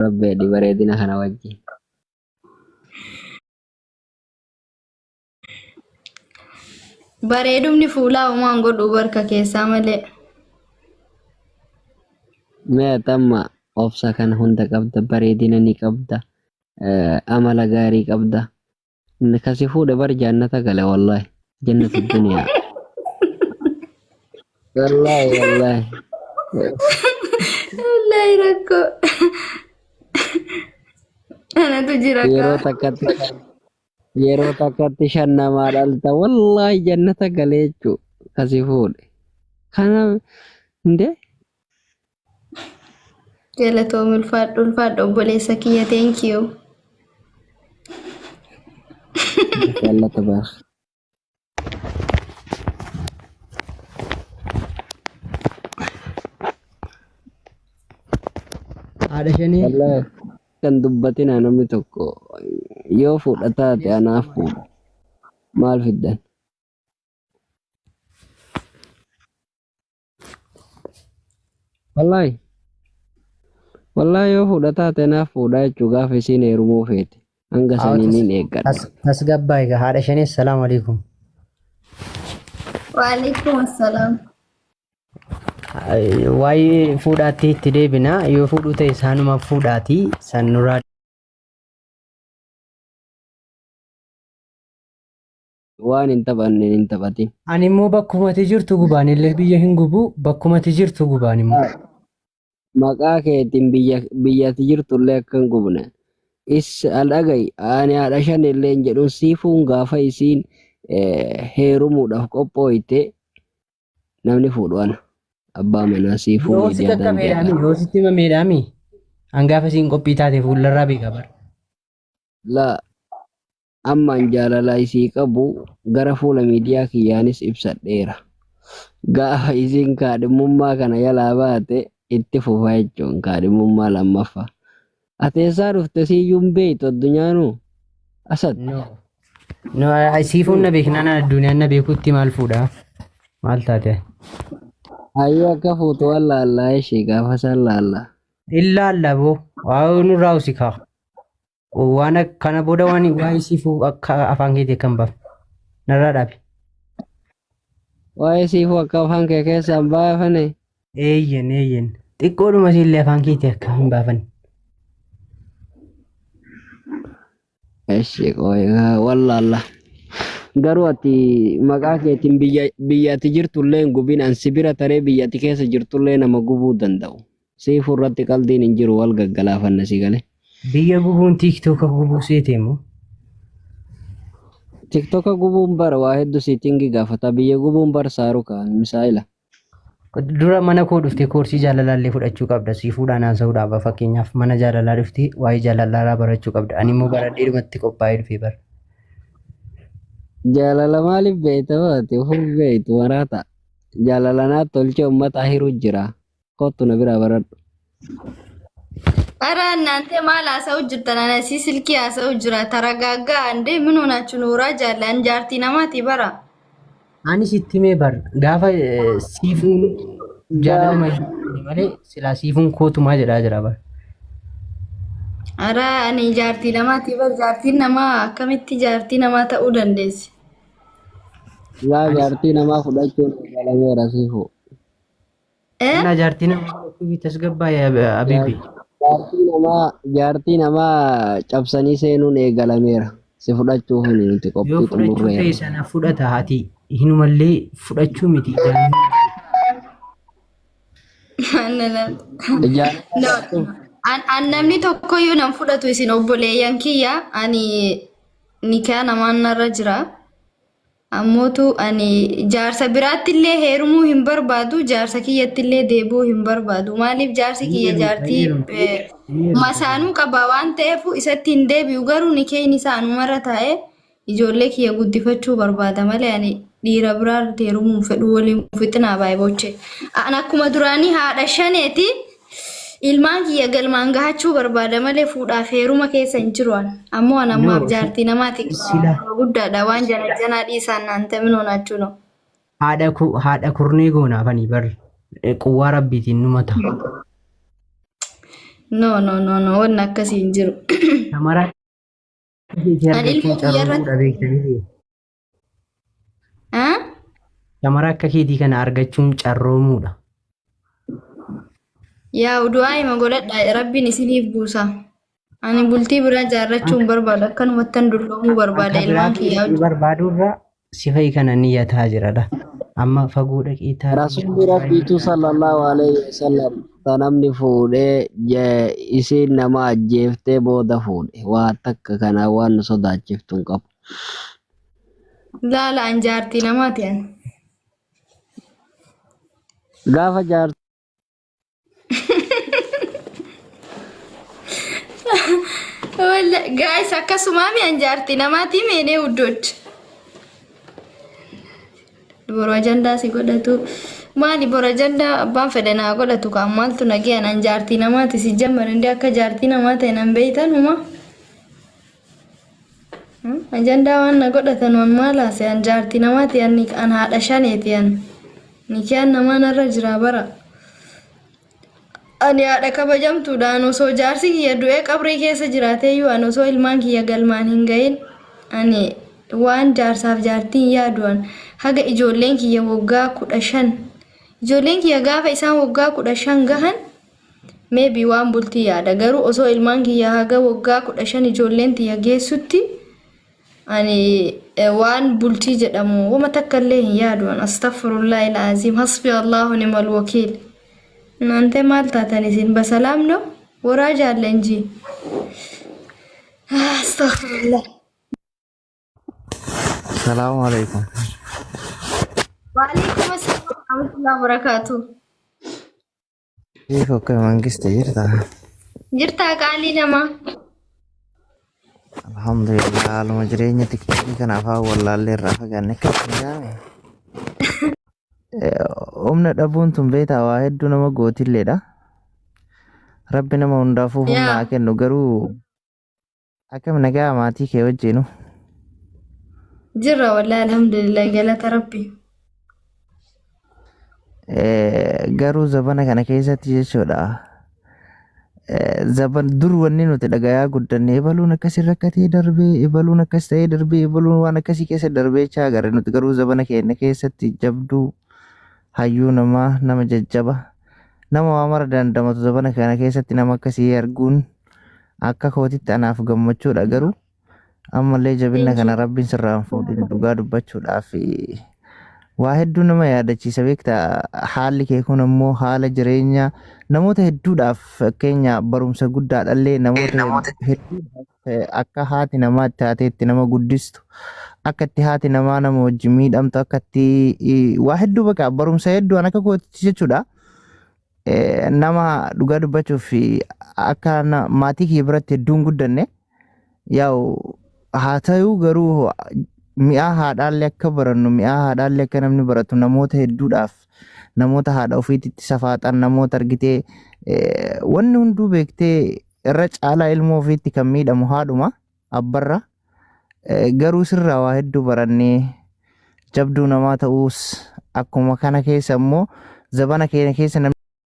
Rabbi di bareedina kana wajjin. Bareedumni fuulaa uumaan godhu barka keessaa malee. Mee tamma obsa kana hunda qabda bareedina ni qabda amala gaarii qabda. Kasi fuudha bar jannata gale wallahi jannatu dunya. Wallahi. Wallahi rakkoo. Anatu jira yeroo takkatti shan namaa dhalta wallahi jannata galee jechuudha kasi fuudhe. Kana hinde Galatoom ulfaadhu obboleessa kiyya thank you. jallata baas. Haadha shanii Wallahi kan dubbatina namni tokko yoo fuudha taate anaaf fuudha. Maal fiddan? Wallahi yoo fuudha taate anaaf fuudha jechuu gaafa isiin heerumuu feete. Hanga saniin eeggadha. tasgabbaa'e egaa haadha shanii assalaamu alaikum. Waalaikum assalaam. Waa'ee fuudhaatti itti deebina yoo fuudhuu ta'e isaanuma fuudhaati san nuraa Waan hin taphanne hin taphatin. ani immoo bakkumati jirtu gubaan illee biyya hin gubu bakkumati jirtu gubaan immoo Maqaa keetiin biyyatti jirtullee akka hin gubne. Dhaga'i ani haadha shan illee hin jedhu siifuun gaafa isiin heerumuudhaaf qophooyte namni fuudhu abbaa manaa siifuu yoo si qaqqabeedhaami yoo sitti mameedhaami hangaafa isiin qophii taate fuullarraa beeka bara. La ammaan jaalala isii qabu gara fuula miidiyaa kiyyaanis ibsadheera. Gaafa isiin kaadhimummaa kana jalaa baate itti fufa jechuun kaadhimummaa lammaffaa. Ateessaa dhufte siyyuun beeytu addunyaanuu asad. No siifuun na beeknaan addunyaan na beekutti maal fuudha maal taate. Hayyuu akka fuutu wallaallaa ishee gaafa san laallaa. Ilaalla boo waa nurraa usikaa waan kana booda waan siifuu akka afaan keetii kan baaf narraa dhaabe. Waa'ee siifuu akka afaan kee keessaan baafane. Eeyyen xiqqoodhuma siillee afaan keetii akka hin baafan. Eshi wallaalla. Garuu ati maqaa keetiin biyyatti jirtullee hin gubin ansi bira taree biyyatti keessa jirtullee nama gubuu danda'u. Siifuu irratti qaldiin hin jiru wal gaggalaafanna si galee. Biyya gubuun tiiktoka gubuu seete immoo. Tiktoka gubuun bara waa hedduu siitingi gaafata biyya gubuun bara saaru kaan misaa'ila. Dura mana koo dhuftee koorsii jaalalaallee fudhachuu qabda siifuudhaan haasa'uudhaaf fakkeenyaaf mana jaalalaa dhuftee waa'ee jaalalaa barachuu qabda ani immoo baradhee dhumatti qophaa'ee dhufee bara. Jaalala maaliif beeyta baate ofii beeytu maraata. Jaalala naa tolchee uummata hiruu jira. Kottu na bira baradhu. Ara እናንተ ማል አሰው ጅርተናና ሲስልኪ አሰው ጅራ ተረጋጋ እንዴ ምን ሆናችሁ ኑራ ጃላን ጃርቲ ነማት ይበራ Ani sitti mee bar gaafa siifuun jaalala malee silaa siifuun kootumaa jedhaa jira bar. Ara ani jaartii namaati bar jaartiin namaa akkamitti jaartii namaa ta'uu dandeessi. Yaa jaartii namaa fudhachuun galameera siifuu. Ana jaartii namaa fudhachuu tasgabbaa'ee abibi. Jaartii namaa cabsanii seenuun eegalameera. Si fudhachuuf nuti qophii Yoo fudhachuu ta'e sana fudhata haati hinumallee fudhachuu miti. Namni tokkoyyuu nan fudhatu isin obboleeyyan kiyya ani nikaa namaan narra jira. Ammootu ani jaarsa biraattillee heerumuu hin barbaadu jaarsa kiyyattillee deebuu hin barbaadu maaliif jaarsi kiyya jaartii masaanuu qaba waan ta'eef isatti hin deebi'u garuu nikeen isaanumarra taa'ee ijoollee kiyya guddifachuu barbaada malee ani dhiira biraa heerumuu fedhu waliin fixinaa baay'ee boche. Ani akkuma duraanii haadha shaneeti ilmaan kiyya galmaan gahachuu barbaada malee fuudhaaf heeruma keessa hin jiru ammoo an ammaaf jaartii namaati guddaadha waan janaa dhiisaan naante min honaachuu no. Haadha kurnee goonaafanii bar quwwaa rabbiitiin numata. No, wanna akkasii hin jiru. Shamaraa keetii Ani ilmoo argachuun biyyarratti. carroomuudha beektanii. Haa? Shamaraa akka keetii kana argachuun carroomuudha. Yaa du'aa hima godhadhaa rabbiin isiniif buusa. Ani bultii biraa jaarrachuun barbaada akkanumattan dulloomuu barbaada Akka ilmaan biraatti kiyyaa si barbaadurra sifa kana niyyataa jiradha. Amma fagoo dhaqee taa'ee Rasuulli Rabbiitu sallallahu alaihi wasallam tanamni fuudhee isiin nama ajjeeftee booda fuudhe. Waan takka kana waan nu sodaachiftu hin qabu. laala an jaartii namaati ani. Gaafa jaartii Guys akkasumaami an jaartii namaati meenee uddochi. Boro ajandaa si godhatu maali boro ajandaa abbaan fedhe naa godhatu kan maaltu nageen an jaartii namaati si jamman indi akka jaartii namaa ta'e nan beeytan huma. Ajandaa waan na godhatan waan maalaase an jaartii namaati an haadha shaneeti an nikiyaan namaa narra jira bara. Ani haadha kabajamtuudhaan osoo jaarsi kiyya du'ee qabrii keessa jiraateeyyuu an osoo ilmaan kiyya galmaan hin gahin ani waan jaarsaaf jaartiin yaadu'an haga ijoolleen kiyya waggaa 15 ijoolleen kiyya gaafa isaan waggaa 15 gahan maybe waan bultii yaada garuu osoo ilmaan kiyya haga waggaa 15 ijoolleen tiyya geessutti ani waan bultii jedhamu wama takka illee hin yaadu'an astaghfirullah ilaaziim hasbi allahu ni'mal wakiil. Nante maal taatan isin basalaam no waraa jaallanji. Astaghfirullah. Assalamu alaikum. Waalaikum assalam warahmatullahi wabarakatuh. Kiko ke mangiste jirta? Jirtaa qaalii namaa. Alhamdulillah aluma jireenya tikkiitii kanaaf wallaallee irraa fagaanne akkasuma jaame. Humna dhabuun tun beektaa waa hedduu nama gootiilleedha. Rabbi nama hundaafuu humna haa kennu garuu akkam nagaa maatii kee wajjinu. Jirra wallahi alhamdulillah galata rabbi. Garuu zabana kana keessatti jechuudha. Zaban dur wanni nuti dhagayaa guddanne ebaluun akkasii rakkatee darbee ebaluun akkas ta'ee darbee ebaluun waan akkasii keessa darbeechaa agarre nuti garuu zabana keenya keessatti jabduu hayyuu namaa nama jajjaba nama waa mara dandamatu zabana kana keessatti nama akkasii arguun akka kootitti anaaf gammachuudha garuu ammallee jabina kana rabbiin sirraan fuudhin dhugaa dubbachuudhaaf waa hedduu nama yaadachiisa beektaa haalli kee kun ammoo haala jireenya namoota hedduudhaaf fakkeenya barumsa guddaadhallee namoota hedduudhaaf akka haati namaatti haateetti nama guddistu akka itti haati namaa nama wajjin miidhamtu akka itti waa hedduu bakka barumsa hedduu an akka kootitti jechuudha. Nama dhugaa dubbachuuf akka maatii kee biratti hedduun guddanne yaa'u haa ta'uu garuu mi'aa haadhaallee akka barannu mi'aa haadhaallee akka namni baratu namoota hedduudhaaf namoota haadha ofiitti safaaxan namoota argitee wanni hunduu beektee irra caalaa ilmoo ofiitti kan miidhamu haadhuma abbarra garuu sirraa waa hedduu barannee jabduu namaa ta'uus akkuma kana keessa immoo zabana keenya keessa